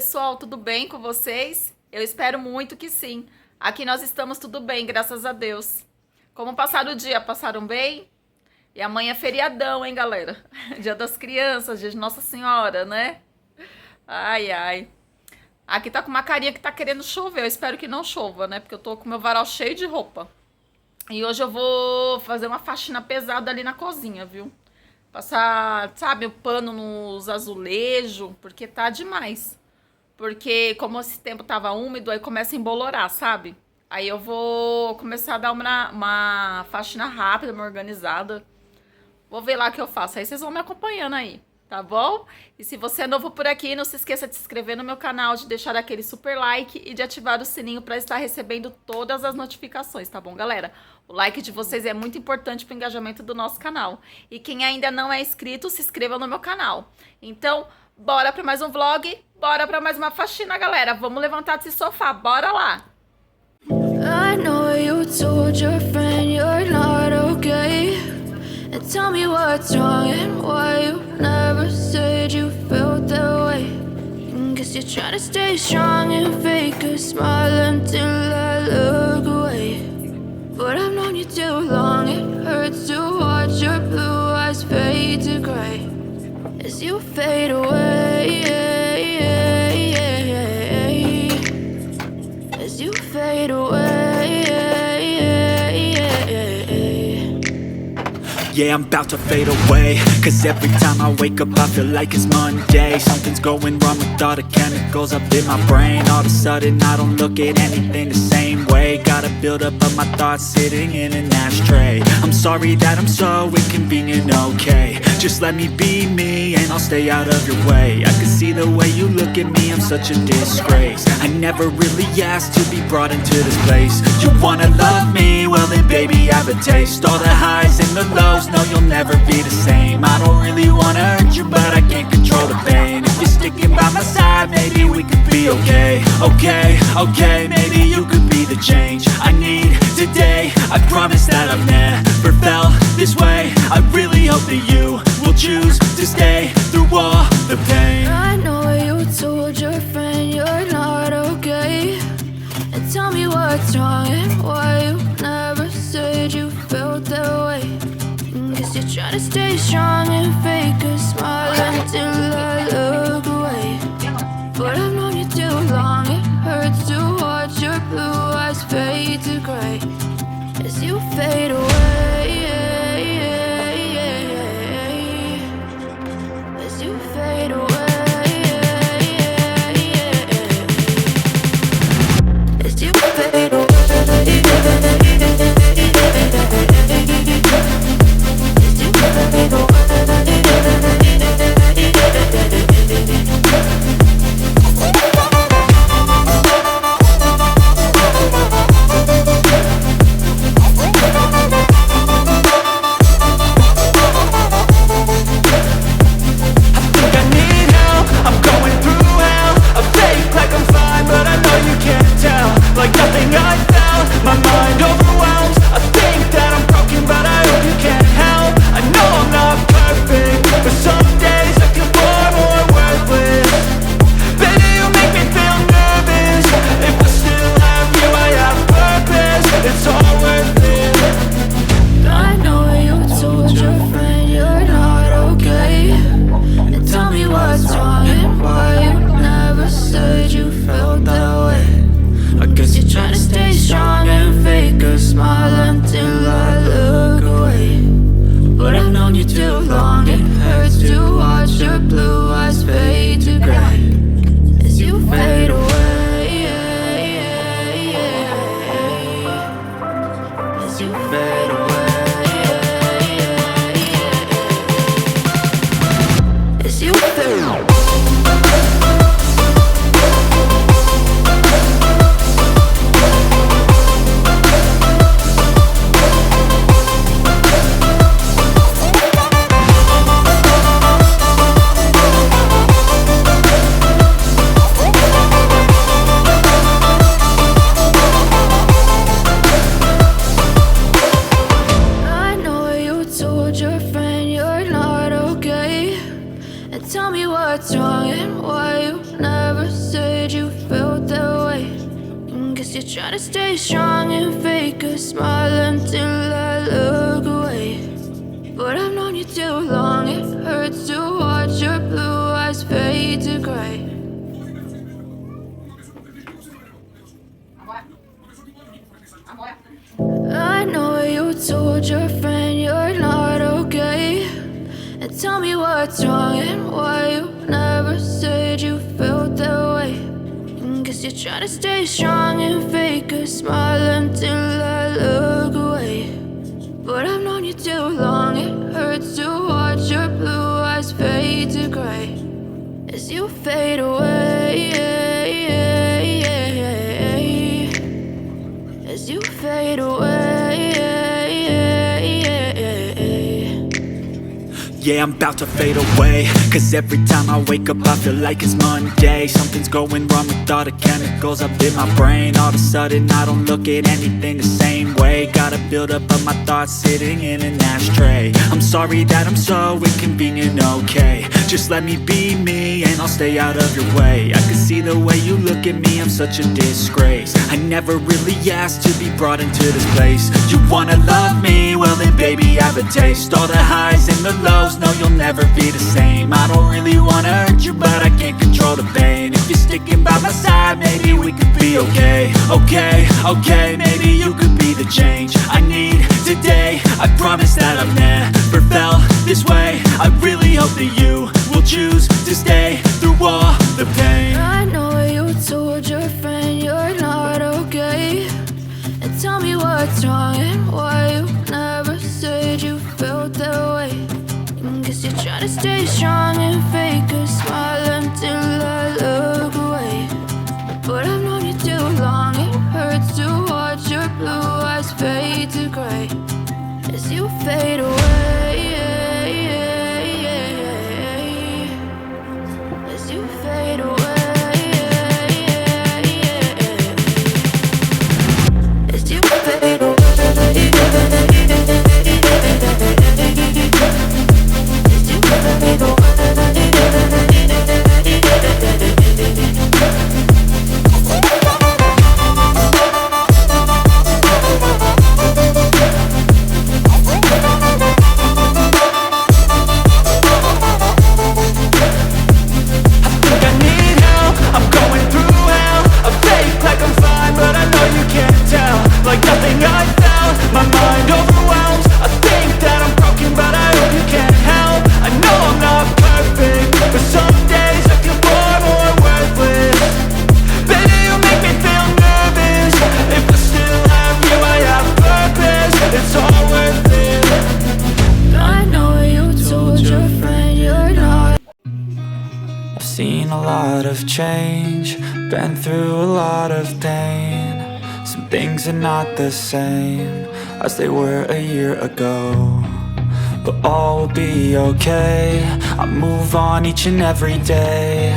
pessoal, tudo bem com vocês? Eu espero muito que sim. Aqui nós estamos tudo bem, graças a Deus. Como passaram o dia? Passaram bem? E amanhã é feriadão, hein, galera? Dia das crianças, dia de Nossa Senhora, né? Ai, ai. Aqui tá com uma carinha que tá querendo chover. Eu espero que não chova, né? Porque eu tô com meu varal cheio de roupa. E hoje eu vou fazer uma faxina pesada ali na cozinha, viu? Passar, sabe, o pano nos azulejos, porque tá demais. Porque como esse tempo tava úmido, aí começa a embolorar, sabe? Aí eu vou começar a dar uma faxina rápida, uma organizada. Vou ver lá o que eu faço. Aí vocês vão me acompanhando aí, tá bom? E se você é novo por aqui, não se esqueça de se inscrever no meu canal, de deixar aquele super like e de ativar o sininho para estar recebendo todas as notificações, tá bom, galera? O like de vocês é muito importante para o engajamento do nosso canal. E quem ainda não é inscrito, se inscreva no meu canal. Então, bora para mais um vlog, bora para mais uma faxina, galera. Vamos levantar desse sofá, bora lá! I know you told your friend you're not okay. And tell me what's wrong and why you never said you felt that way. Guess you're trying to stay strong and fake a smile until I look away. But I've known you too long, it hurts to watch your blue eyes fade to gray as you fade away. As you fade away. Yeah, I'm about to fade away. Cause every time I wake up I feel like it's Monday. Something's going wrong with all the chemicals up in my brain. All of a sudden I don't look at anything the same way. Got a build up of my thoughts sitting in an ashtray. I'm sorry that I'm so inconvenient, okay. Just let me be me and I'll stay out of your way. I can see the way you look at me, I'm such a disgrace. I never really asked to be brought into this place. You wanna love me? Well then baby I have a taste. All the highs and the lows, no you'll never be the same. I don't really wanna hurt you but I can't control the pain. If you're sticking by my side maybe we could be okay. Okay, maybe you could be the change I need today. I promise that I've never felt this way. I really hope that you will choose to stay through all the pain. I know you told your friend you're not okay. And tell me what's wrong and why you never said you felt that way. Guess you're trying to stay strong and fake a smile until I look away. But I've known you too long, it hurts to watch your blue eyes fade to gray as you fade away. As you fade away. As you fade away. Tell me what's wrong and why you never said try to stay strong and fake a smile until I look away. But I've known you too long, it hurts to watch your blue eyes fade to gray. I know you told your friend you're not okay, and tell me what's wrong and why you never said you felt that way. Guess you're trying to stay strong and fake a smile until I look away. But I've known you too long, it hurts to watch your blue eyes fade to gray as you fade away, as you fade away. Yeah, I'm about to fade away, cause every time I wake up I feel like it's Monday. Something's going wrong with all the chemicals up in my brain. All of a sudden I don't look at anything the same way. Gotta build up of my thoughts sitting in an ashtray. I'm sorry that I'm so inconvenient, okay. Just let me be me and I'll stay out of your way. I can see the way you look at me, I'm such a disgrace. I never really asked to be brought into this place. You wanna love me? Well then baby I have a taste. All the highs and the lows, no you'll never be the same. I don't really wanna hurt you but I can't control the pain. If you're sticking by my side maybe we could be okay. Okay, maybe you could be the change I need today. I promise that I've never felt this way. I really hope that you will choose to stay through all the pain. I know you told your friend you're not okay, and tell me what's wrong and why you never said you felt that way. Guess you're trying to stay strong and fake a smile until I look away. But I've known you too long, it hurts to watch your blue eyes fade to gray as you fade away, as you fade away, as you fade away. Seen a lot of change, been through a lot of pain. Some things are not the same as they were a year ago, but all will be okay. I move on each and every day.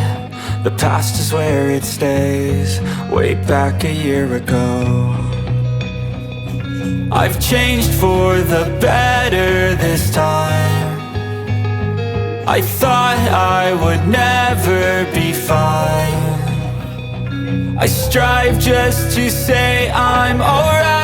The past is where it stays, way back a year ago. I've changed for the better this time. I thought I would never be fine. I strive just to say I'm alright.